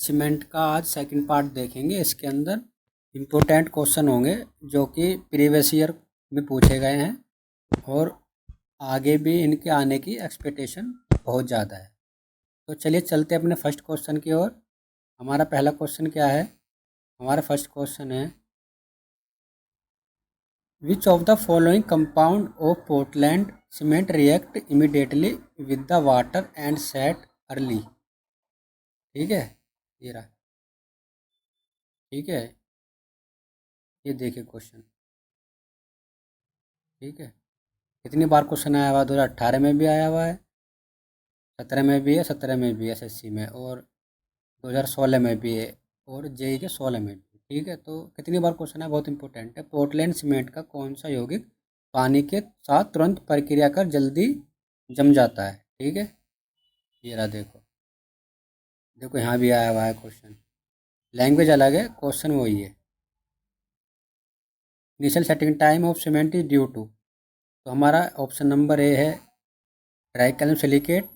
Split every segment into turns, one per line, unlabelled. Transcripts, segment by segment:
Cement का आज second part देखेंगे। इसके अंदर इम्पोर्टेंट क्वेश्चन होंगे जो कि प्रीवियस ईयर में पूछे गए हैं और आगे भी इनके आने की एक्सपेक्टेशन बहुत ज़्यादा है। तो चलिए चलते हैं अपने फर्स्ट क्वेश्चन की ओर। हमारा पहला क्वेश्चन क्या है? हमारा फर्स्ट क्वेश्चन है, which of the following compound of Portland cement react immediately with the water and set early. ठीक है, ये रहा। ठीक है, ये देखिए क्वेश्चन। ठीक है, कितनी बार क्वेश्चन आया हुआ? 2018 में भी आया हुआ है, 17 में भी है, 17 में भी है एसएससी में, और 2016 में भी है, और जेई के 16 में भी। ठीक है, तो कितनी बार क्वेश्चन है, बहुत इंपॉर्टेंट है। पोर्टलैंड सीमेंट का कौन सा यौगिक पानी के साथ तुरंत प्रक्रिया कर जल्दी जम जाता है? ठीक है, ये रहा। देखो देखो, यहाँ भी आया हुआ है क्वेश्चन। लैंग्वेज अलग है, क्वेश्चन वही है। Initial setting time of cement is due to, तो हमारा ऑप्शन नंबर ए है ट्राई कैल्शियम सिलिकेट,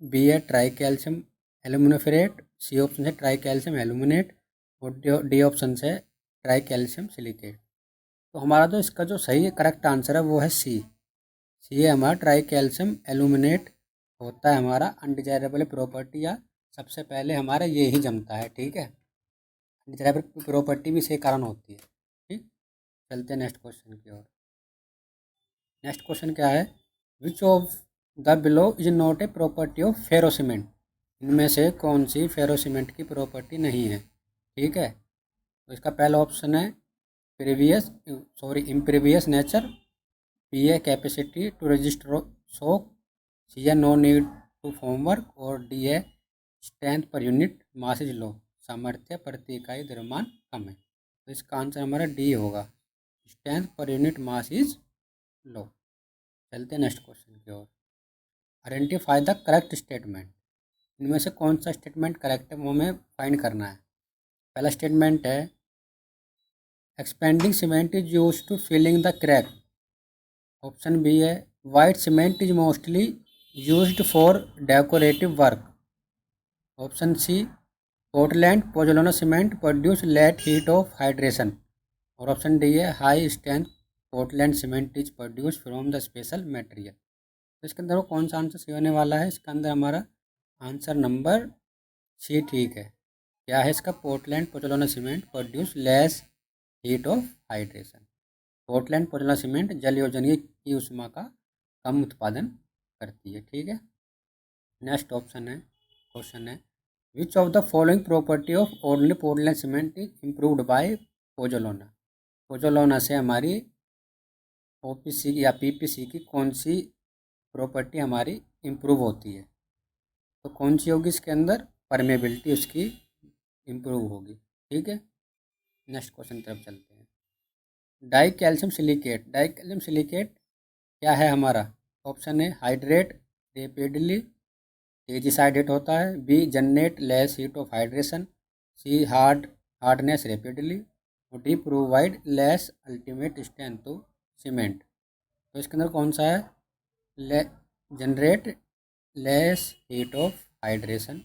बी है tri calcium aluminoferrite, C option है ट्राई कैल्शियम एल्यूमिनेट, और डी ऑप्शन है ट्राई कैल्शियम सिलिकेट। तो हमारा जो इसका जो सही है करेक्ट आंसर है वो है सी। सी है हमारा ट्राई कैल्शियम एल्यूमिनेट होता है हमारा अनडिजायरेबल प्रॉपर्टी, या सबसे पहले हमारा ये ही जमता है। ठीक है, अनडिजायरेबल प्रॉपर्टी भी इसी कारण होती है। ठीक, चलते हैं नेक्स्ट क्वेश्चन की ओर। नेक्स्ट क्वेश्चन क्या है, which of the below is not a property of ferro cement. इनमें से कौन सी फेरो सीमेंट की प्रॉपर्टी नहीं है? ठीक है, तो इसका पहला ऑप्शन है इम्प्रीवियस नेचर, बी है capacity to register shock, C है no need to form work, और डी है strength per unit mass is low, सामर्थ्य प्रति इकाई द्रव्यमान कम है। तो इसका आंसर हमारा डी होगा, strength per unit mass is लो। चलते हैं नेक्स्ट क्वेश्चन की ओर। Identify the correct statement. इनमें से कौन सा स्टेटमेंट करेक्ट है वो हमें फाइंड करना है। पहला स्टेटमेंट है, expanding cement is use to filling the crack. Option B है, white cement is mostly used for decorative work. Option C, Portland pozzolana cement produce late heat of hydration, और option D है, high strength Portland cement is produce from the special material. तो इसके अंदर वो कौन सा answer सही होने वाला है? इसका अंदर हमारा आंसर नंबर सी ठीक है। क्या है इसका? Portland pozzolana cement produce less heat of hydration. Portland pozzolana cement जल योजन की ऊष्मा का कम उत्पादन करती है। ठीक है, नेक्स्ट ऑप्शन है, क्वेश्चन है, which of the following property of ordinary Portland cement is improved by pozzolana. Pozzolana से हमारी ओपीसी या पीपीसी की कौन सी प्रॉपर्टी हमारी इम्प्रूव होती है? तो कौन सी होगी इसके अंदर? परमेबिलिटी उसकी इम्प्रूव होगी। ठीक है, नेक्स्ट क्वेश्चन की तरफ चलते हैं। Die calcium silicate, die calcium silicate क्या है हमारा? ऑप्शन है, हाइड्रेट रेपिडली, तेजी से हाइड्रेट होता है, B generate less heat of hydration, C hardness rapidly, और D provide less ultimate strength to cement. तो इसके अंदर कौन सा है? ले generate less heat of hydration.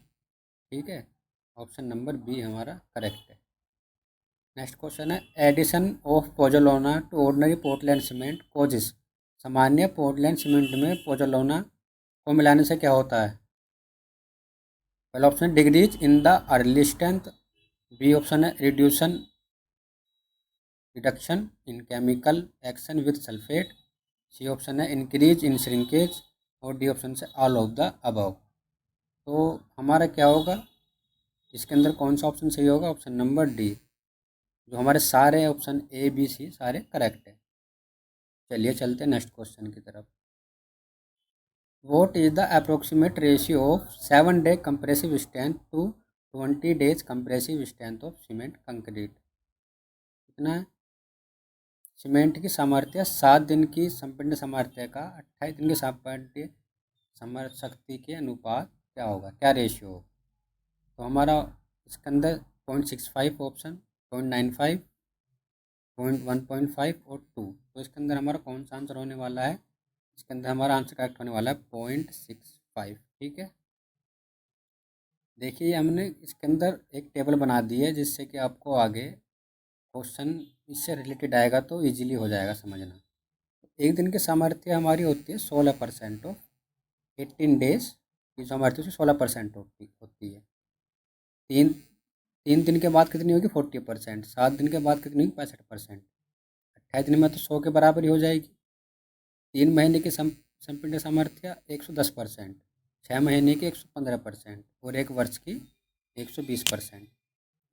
ठीक है, ऑप्शन नंबर बी हमारा करेक्ट है। नेक्स्ट क्वेश्चन है, addition of pozzolana to ordinary Portland cement causes. सामान्य पोर्टलैंड सीमेंट में पोजोलाना को मिलाने से क्या होता है? पहला option, decrease in the early strength, B option है reduction in chemical action with sulphate, C option है इंक्रीज इन श्रिंकेज, और डी ऑप्शन से ऑल ऑफ द अबव। तो हमारा क्या होगा इसके अंदर? कौन सा ऑप्शन सही होगा? ऑप्शन नंबर डी, जो हमारे सारे ऑप्शन ए बी सी सारे करेक्ट है। चलिए चलते हैं नेक्स्ट क्वेश्चन की तरफ। What is the approximate ratio of 7 day compressive strength to 20 days compressive strength of cement concrete? कितना है? सीमेंट की सामर्थ्य 7 दिन की संपीड़न सामर्थ्य का 28 दिन की संपीड़न समर्थ शक्ति के अनुपात क्या होगा? क्या रेशियो होगा? तो हमारा इसके अंदर 0.65 ऑप्शन, 0.95, 1.5 और 2। तो इसके अंदर हमारा कौन सा आंसर होने वाला है? इसके अंदर हमारा आंसर करेक्ट होने वाला है 0.65। ठीक है, देखिए हमने इसके अंदर एक टेबल बना दी है जिससे कि आपको आगे क्वेश्चन इससे रिलेटेड आएगा तो इजीली हो जाएगा समझना। एक दिन की सामर्थ्य हमारी होती है 16% ऑफ 18 डेज की सामर्थ्य से 16% होती है। तीन तीन दिन के बाद कितनी होगी 40%, 7 दिन के बाद कितनी होगी 65%, 28 दिन में तो 100 के बराबर ही हो जाएगी। 3 महीने की संपीड़ित सामर्थ्य 110%, 6 महीने की 115% और 1 वर्ष की 120%।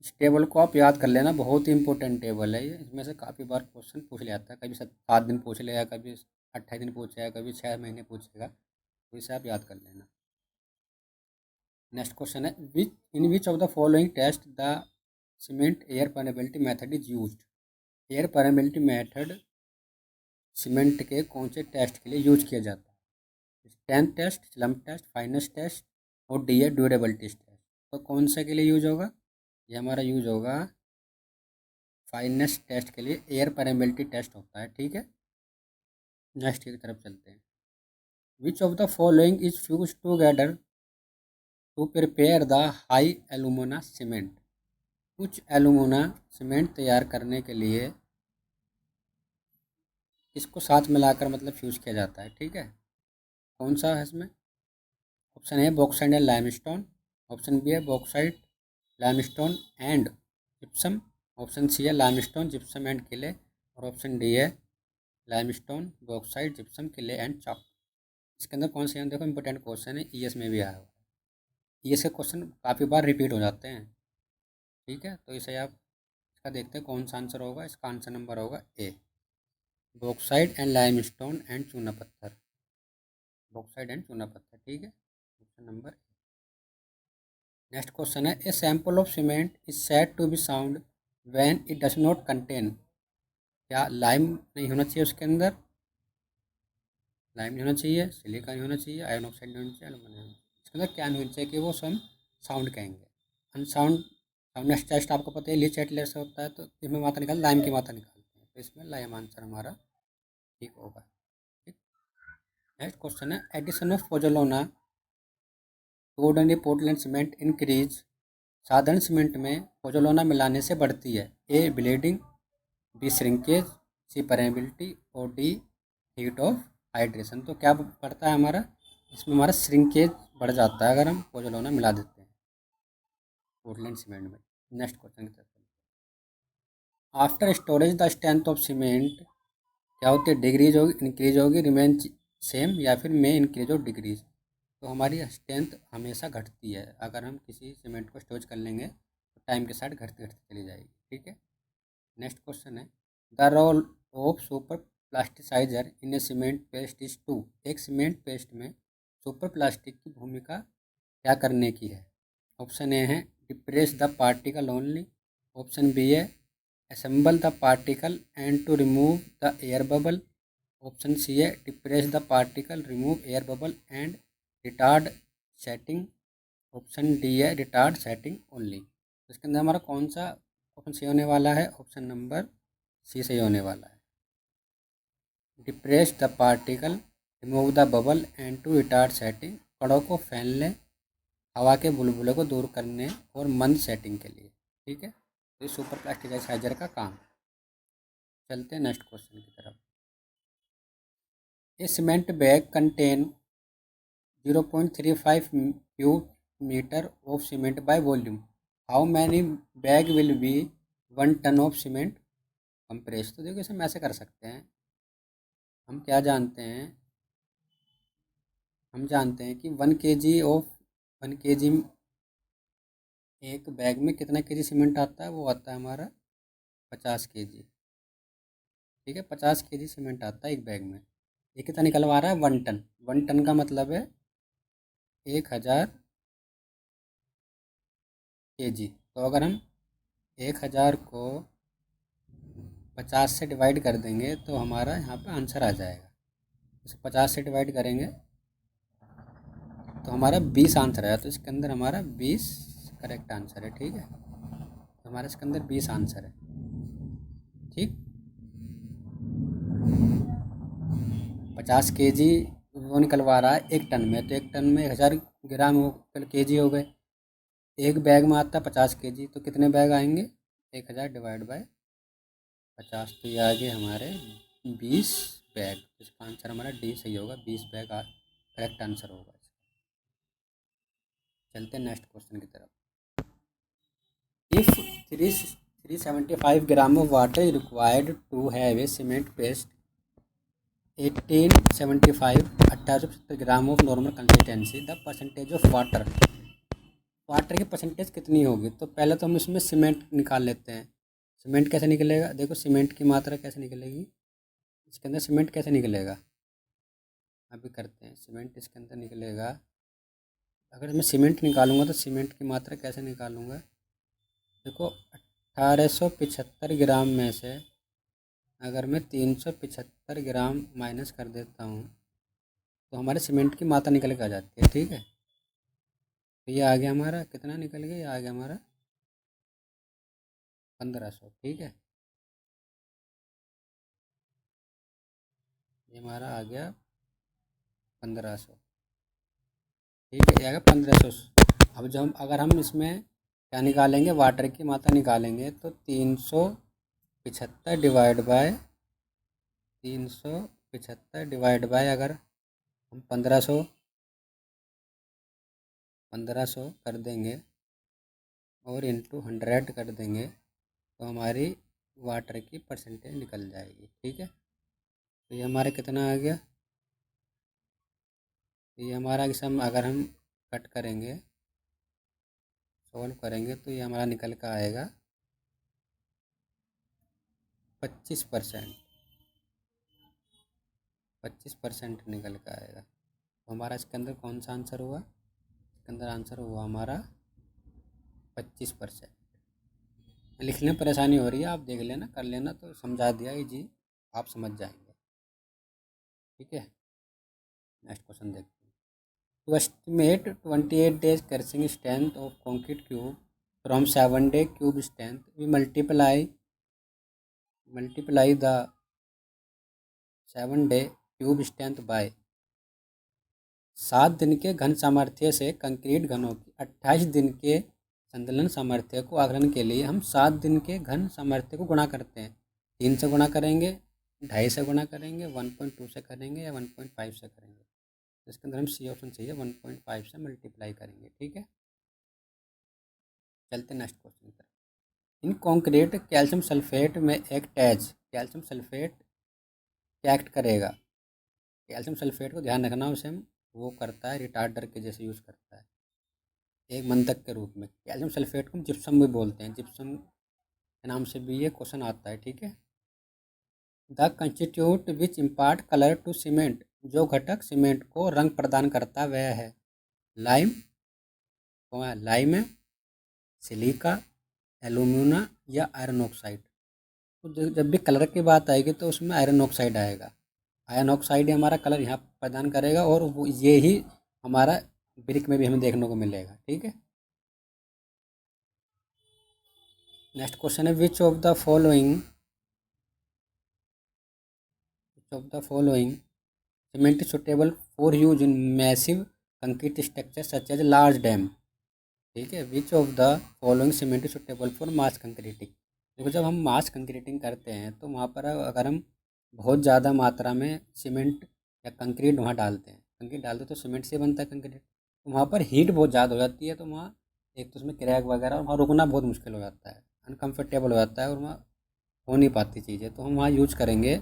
इस टेबल को आप याद कर लेना, बहुत ही इंपॉर्टेंट टेबल है ये। इसमें से काफ़ी बार क्वेश्चन पूछ लिया जाता है, कभी 7 दिन पूछ लेगा, कभी 28 दिन पूछेगा, कभी 6 महीने पूछेगा, तो इसे आप याद कर लेना। नेक्स्ट क्वेश्चन है which of the following test the cement air permeability method is used. Air permeability method cement के कौन से टेस्ट के लिए यूज किया जाता है? Strength test, slump test, fineness test और डी है ड्यूरेबिलिटी टेस्ट। तो कौन सा के लिए यूज होगा? ये हमारा यूज होगा फाइनेस टेस्ट के लिए, एयर परमेबिलिटी टेस्ट होता है, ठीक है। नेक्स्ट की तरफ चलते हैं। Which of the following is fuse together to prepare the high alumina cement. कुछ एलुमिना सीमेंट तैयार करने के लिए इसको साथ मिलाकर मतलब फ्यूज किया जाता है, ठीक है। कौन सा है इसमें? Option A bauxite and limestone, option B है bauxite limestone and gypsum, option C है लाइमस्टोन जिप्सम एंड क्ले और ऑप्शन डी है limestone bauxite gypsum clay and chalk. इसके अंदर कौन से हैं? देखो इंपॉर्टेंट क्वेश्चन है, ईएस में भी आया हुआ है। ईएस के क्वेश्चन काफ़ी बार रिपीट हो जाते हैं, ठीक है। तो इसे आप इसका देखते हैं कौन सा आंसर होगा। इसका आंसर नंबर होगा ए, बॉक्साइट एंड लाइमस्टोन एंड चूना पत्थर, बॉक्साइट एंड चूना पत्थर, ठीक है। Option number. नेक्स्ट क्वेश्चन है a sample of cement is said to be sound when it does not contain. क्या लाइम नहीं होना चाहिए उसके अंदर? लाइम नहीं होना चाहिए, सिलिका नहीं होना चाहिए, आयरन ऑक्साइड नहीं होना चाहिए, एल्यूमिनियम। इसके अंदर क्या नहीं होना चाहिए कि वो हम साउंड कहेंगे? अनसाउंड साउंडनेस टेस्ट आपको पता है लीच एटलर से होता है, तो इसमें मात्रा निकाल, लाइम की मात्रा निकालते हैं, तो इसमें लाइम आंसर हमारा ठीक होगा, ठीक। नेक्स्ट क्वेश्चन है addition of pozzolana to ordinary Portland cement increase. साधारण सीमेंट में पोजोलाना मिलाने से बढ़ती है A bleeding, B shrinkage, C permeability और डी हीट ऑफ हाइड्रेशन। तो क्या बढ़ता है हमारा? इसमें हमारा श्रिंकेज बढ़ जाता है अगर हम पोजोलाना मिला देते हैं पोर्टलैंड सीमेंट में। नेक्स्ट क्वेश्चन की तरफ after storage the strength of cement क्या होती है? डिक्रीज होगी, इंक्रीज होगी, रिमेन सेम या फिर मे इंक्रीज और डिक्रीज। तो हमारी स्ट्रेंथ हमेशा घटती है, अगर हम किसी सीमेंट को स्टोरेज कर लेंगे तो टाइम के साथ घटती घटती चली जाएगी, ठीक है। नेक्स्ट क्वेश्चन है the role of super plasticiser in a cement paste is to. एक सीमेंट पेस्ट में सुपर प्लास्टिक की भूमिका क्या करने की है? ऑप्शन ए है depress the particle only, option B है assemble the particle and to remove the air bubble, option C है depress the particle remove air bubble and retard setting, option D है रिटार्ड सेटिंग ओनली। तो इसके अंदर हमारा कौन सा option सही होने वाला है? ऑप्शन नंबर सी सही होने वाला है, depress the particle remove the bubble and to retard setting. कणों को फैलने, हवा के बुलबुले को दूर करने और मंद सेटिंग के लिए, ठीक है। तो ये सुपर प्लास्टिसाइजर का काम। चलते हैं नेक्स्ट क्वेश्चन की तरफ। A cement bag contain 0.35 cube metre of cement by volume, how many bag will be 1 ton of cement compress. तो देखो इसे हम ऐसे कर सकते हैं, हम क्या जानते हैं, हम जानते हैं कि 1 kg ऑफ 1 kg एक बैग में कितना केजी सीमेंट आता है? वो आता है हमारा 50 kg, ठीक है। 50 kg सीमेंट आता है एक बैग में। ये कितना निकलवा रहा है? 1 टन। 1 टन का मतलब है 1000 kg। तो अगर हम 1000 को 50 से डिवाइड कर देंगे तो हमारा यहाँ पे आंसर आ जाएगा। जैसे 50 से डिवाइड करेंगे तो हमारा 20 आंसर आया, तो इसके अंदर हमारा 20 करेक्ट आंसर है, ठीक है। तो हमारे इसके अंदर 20 आंसर है, ठीक। 50 kg वो निकलवा रहा है 1 टन में, तो 1 टन में 1000 ग्राम हो, के जी हो गए। एक बैग में आता है 50 kg, तो कितने बैग आएंगे? 1000 डिवाइड बाय 50, तो ये आ गए हमारे 20 बैग। तो इसका आंसर हमारा डी सही होगा, 20 बैग करेक्ट आंसर होगा। चलते हैं नेक्स्ट क्वेश्चन की तरफ। If 375 gram of water is required to have a cement paste 1875 gram of normal consistency, the percentage of water, water की परसेंटेज कितनी होगी? तो पहले तो हम इसमें सीमेंट निकाल लेते हैं। सीमेंट कैसे निकलेगा? देखो सीमेंट की मात्रा कैसे निकलेगी, इसके अंदर सीमेंट कैसे निकलेगा, अभी करते हैं। सीमेंट इसके अंदर निकलेगा, अगर मैं सीमेंट निकालूंगा तो सीमेंट की मात्रा कैसे निकालूंगा? देखो 1875 ग्राम में से अगर मैं 375 ग्राम माइनस कर देता हूँ तो हमारे सीमेंट की मात्रा निकल के आ जाती है, ठीक है। तो ये आ गया हमारा, कितना निकल गया? ये आ गया हमारा 1500, ठीक है। ये हमारा आ गया 1500, ठीक है, ये आ गया 1500। अब जब अगर हम इसमें क्या निकालेंगे, वाटर की मात्रा निकालेंगे, तो 375 डिवाइड बाय 375 डिवाइड बाय अगर हम 1500 कर देंगे और इंटू 100 कर देंगे तो हमारी वाटर की परसेंटेज निकल जाएगी, ठीक है। तो ये हमारा कितना आ गया? तो ये हमारा अगर हम कट करेंगे, सॉल्व करेंगे, तो ये हमारा निकल कर आएगा 25%। 25% निकल कर आएगा। तो हमारा इसके अंदर कौन सा आंसर हुआ? इसके अंदर आंसर हुआ हमारा 25%। लिखने में परेशानी हो रही है, आप देख लेना, कर लेना, तो समझा दिया जी, आप समझ जाएंगे, ठीक है। नेक्स्ट क्वेश्चन देखते हैं। To estimate 28 days crushing strength of concrete cube from 7 day cube strength, we multiply the 7 day cube strength by. 7 दिन के घन सामर्थ्य से कंक्रीट घनों की 28 दिन के संतुलन सामर्थ्य को आकलन के लिए हम 7 दिन के घन सामर्थ्य को गुणा करते हैं। 3 से गुणा करेंगे, 2.5 से गुणा करेंगे, 1.2 से करेंगे या 1.5 से करेंगे। तो इसके अंदर हम सी ऑप्शन चाहिए, 1.5 से मल्टीप्लाई करेंगे, ठीक है। चलते नेक्स्ट क्वेश्चन पर। इन कॉन्क्रीट कैल्शियम सल्फेट में एक्ट एज, कैल्शियम सल्फेट क्या एक्ट करेगा? कैल्शियम सल्फेट को ध्यान रखना, उसे हम वो करता है रिटार्डर के जैसे यूज़ करता है, एक बंधक के रूप में। कैल्शियम सल्फेट को हम जिप्सम भी बोलते हैं, जिप्सम के नाम से भी ये क्वेश्चन आता है, ठीक है। The constituent which impart colour to cement, जो घटक सीमेंट को रंग प्रदान करता वह है लाइम, कौन है? लाइम है, सिलिका, एल्यूमिना या आयरन ऑक्साइड। तो जब भी कलर की बात आएगी तो उसमें आयरन ऑक्साइड आएगा। आयरन ऑक्साइड ही हमारा कलर यहाँ प्रदान करेगा और वो ये ही हमारा ब्रिक में भी हमें देखने को मिलेगा, ठीक है। नेक्स्ट क्वेश्चन है which of the following cement suitable for use in massive concrete structure such as large dam, ठीक है। Which of the following cement suitable for mass concreting. देखो जब हम मास कंक्रीटिंग करते हैं तो वहाँ पर अगर हम बहुत ज़्यादा मात्रा में सीमेंट या कंक्रीट वहाँ डालते हैं, कंक्रीट डालते हैं तो सीमेंट से बनता है कंक्रीट, तो वहाँ पर हीट बहुत ज़्यादा हो जाती है, तो वहाँ एक तो उसमें क्रैक वगैरह और वहाँ रुकना बहुत मुश्किल हो जाता है, अनकम्फर्टेबल हो जाता है और वहाँ हो नहीं पाती चीज़ें। तो हम वहाँ यूज करेंगे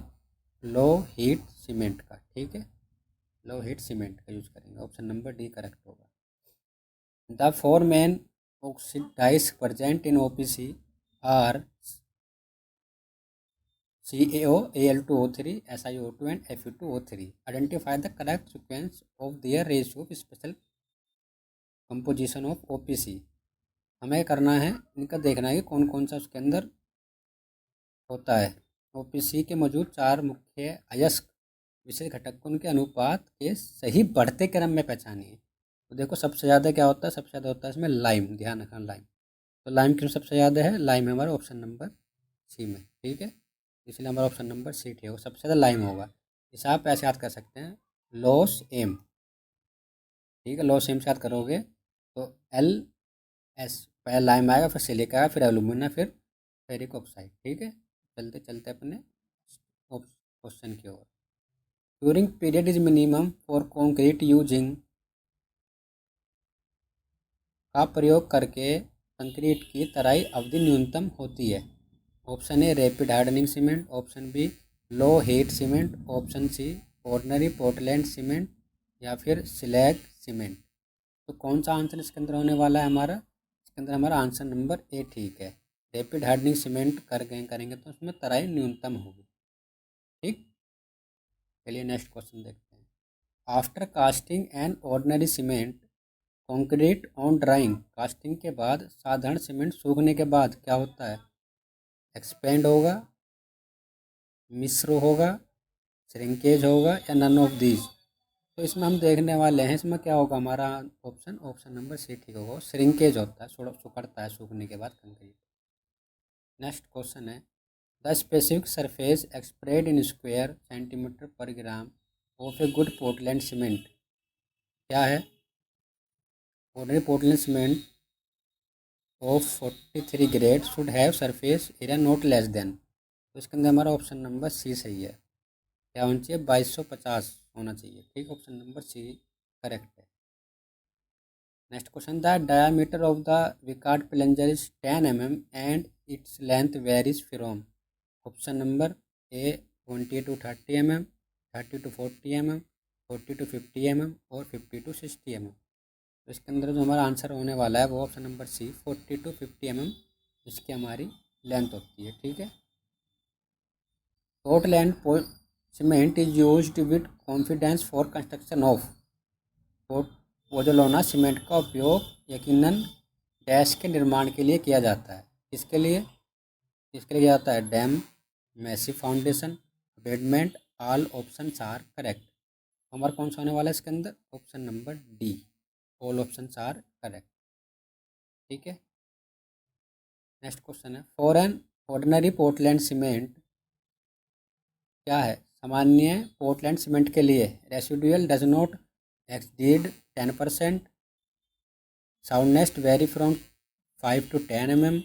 लो हीट सीमेंट का, ठीक है, लो हीट सीमेंट का यूज करेंगे। ऑप्शन नंबर डी करेक्ट होगा। The four main oxidise present in OPC are CaO, Al2O3, SiO2 and Fe2O3. Identify the correct sequence of their ratio of special composition of OPC. हमें करना है, इनका देखना है कि कौन कौन सा उसके अंदर होता है। OPC के मौजूद 4 मुख्य अयस्क विशेष घटक को उनके अनुपात के सही बढ़ते क्रम में पहचानिए। तो देखो सबसे ज़्यादा क्या होता है? सबसे ज़्यादा होता है इसमें लाइम, ध्यान रखना लाइम। तो लाइम क्यों सबसे ज़्यादा है? लाइम है हमारा ऑप्शन नंबर सी में, ठीक है, इसलिए हमारा ऑप्शन नंबर सी ठीक होगा, सबसे ज़्यादा लाइम होगा। इसे आप ऐसे याद कर सकते हैं, लॉस एम, ठीक है, लॉस एम से याद करोगे तो L एस, पहले लाइम आएगा, फिर सिलिका आएगा, फिर एल्यूमिना, फिर फेरिक ऑक्साइड। ठीक है, चलते चलते अपने क्वेश्चन की ओर। During period is minimum for concrete using का प्रयोग करके कंक्रीट की तराई अवधि न्यूनतम होती है। Option A rapid hardening cement, option B low heat cement, option C ordinary Portland cement, या फिर स्लैग सीमेंट। तो कौन सा आंसर इसके अंदर होने वाला है हमारा? इसके अंदर हमारा आंसर नंबर ए ठीक है। रैपिड हार्डनिंग सीमेंट करेंगे तो उसमें तराई न्यूनतम होगी। ठीक, चलिए नेक्स्ट क्वेश्चन देखते हैं। After casting and ordinary cement concrete on drawing, casting के बाद साधारण सीमेंट सूखने के बाद क्या होता है? एक्सपेंड होगा, मिश्र होगा, श्रिंकेज होगा, या नन ऑफ दीज। तो इसमें हम देखने वाले हैं इसमें क्या होगा हमारा ऑप्शन नंबर सी ठीक होगा। श्रिंकेज होता है, सुखड़ता है सूखने के बाद कंक्रीट। नेक्स्ट क्वेश्चन है, the specific surface expressed in square centimetre per gram of a good Portland cement क्या है? Ordinary Portland cement of 43 grade should have surface area not less than. तो इसके अंदर हमारा ऑप्शन नंबर सी सही है। क्या होना चाहिए? 2250 होना चाहिए। ठीक, ऑप्शन नंबर सी करेक्ट है। Next question, the diameter of the Vicat plunger is 10 mm and its length varies from. Option number A 20 to 30 mm, 30 to 40 mm, 40 to 50 mm और 50 to 60 mm। तो इसके अंदर जो हमारा आंसर होने वाला है वो option number C 40 to 50 mm इसकी हमारी लेंथ होती है। ठीक है, Portland cement is used with confidence for construction of. Pozzolana cement का उपयोग यकीनन डैश के निर्माण के लिए किया जाता है। इसके लिए किया जाता है? Dam, massive foundation, abutment, all options are correct. हमारा कौन सा होने वाला है इसके अंदर? Option number D, all options are correct. ठीक है, नेक्स्ट क्वेश्चन है, for an ordinary Portland cement क्या है? सामान्य पोर्टलैंड सीमेंट के लिए residual does not exceed 10%, soundness vary from 5 to 10 mm,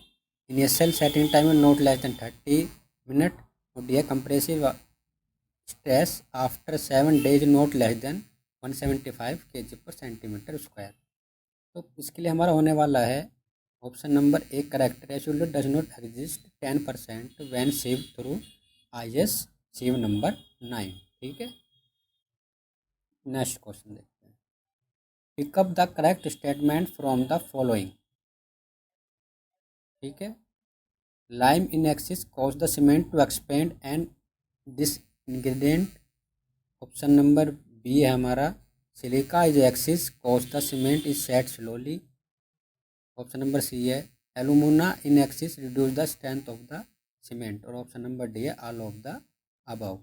initial setting time not less than 30 minute, और the compressive stress after 7 days not less than 175 kg पर centimetre square. तो इसके लिए हमारा होने वाला है option number A correct. Residual does not exceed 10% when sieve through IS sieve number 9। ठीक है, नेक्स्ट क्वेश्चन देखते हैं, pick up the correct statement from the following. ठीक है, lime in excess cause the cement to expand and this ingredient. Option number B है हमारा, silica is excess cause the cement is set slowly. Option number C है, alumina in excess reduce the strength of the cement, और option number D है all of the above.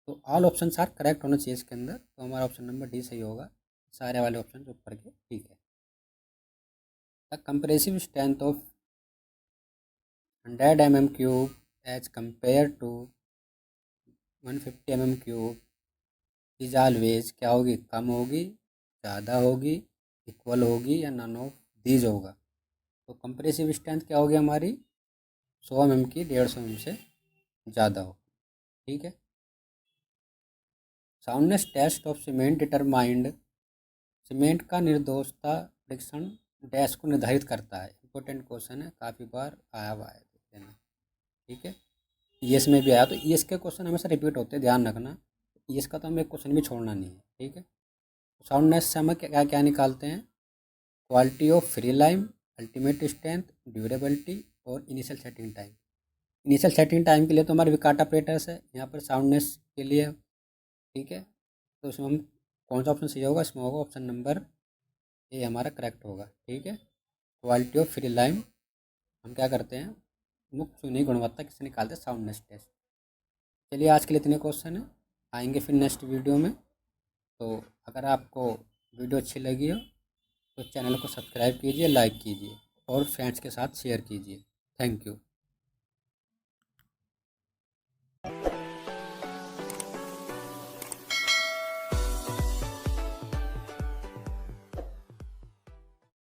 तो all option are correct होना चाहिए इसके अंदर, तो हमारा ऑप्शन नंबर डी सही होगा। सारे वाले ऑप्शन ऊपर के ठीक है। The compressive strength of 100 mm cube as compare to 150 mm cube is always क्या होगी? कम होगी, ज़्यादा होगी, इक्वल होगी, या नन ऑफ दीज होगा। तो कंप्रेसिव स्ट्रेंथ क्या होगी हमारी? 100 mm की 150 mm से ज़्यादा हो। ठीक है, soundness test of cement determined, cement का निर्दोषता परीक्षण डैश को निर्धारित करता है। इंपॉर्टेंट क्वेश्चन है, काफ़ी बार आया हुआ है, देख लेना। ठीक है, ईएस में भी आया, तो ईएस के क्वेश्चन हमेशा रिपीट होते हैं, ध्यान रखना। ईएस का तो हमें एक क्वेश्चन भी छोड़ना नहीं है। ठीक है, साउंडनेस से हम क्या क्या निकालते हैं? Quality of free lime, ultimate strength, durability और initial setting time. Initial setting time के लिए तो हमारे विकार्ड ऑपरेटर्स है, यहाँ पर साउंडनेस के लिए। ठीक है, तो इसमें हम कौन सा ऑप्शन सही होगा? इसमें होगा ऑप्शन नंबर ए हमारा करेक्ट होगा। ठीक है, क्वालिटी ऑफ फ्री लाइम हम क्या करते हैं? मुक्त चुनी गुणवत्ता किससे निकालते हैं? Soundness test. चलिए आज के लिए इतने क्वेश्चन हैं, आएंगे फिर नेक्स्ट वीडियो में। तो अगर आपको वीडियो अच्छी लगी हो तो चैनल को सब्सक्राइब कीजिए, लाइक कीजिए और फ्रेंड्स के साथ शेयर कीजिए। Thank you.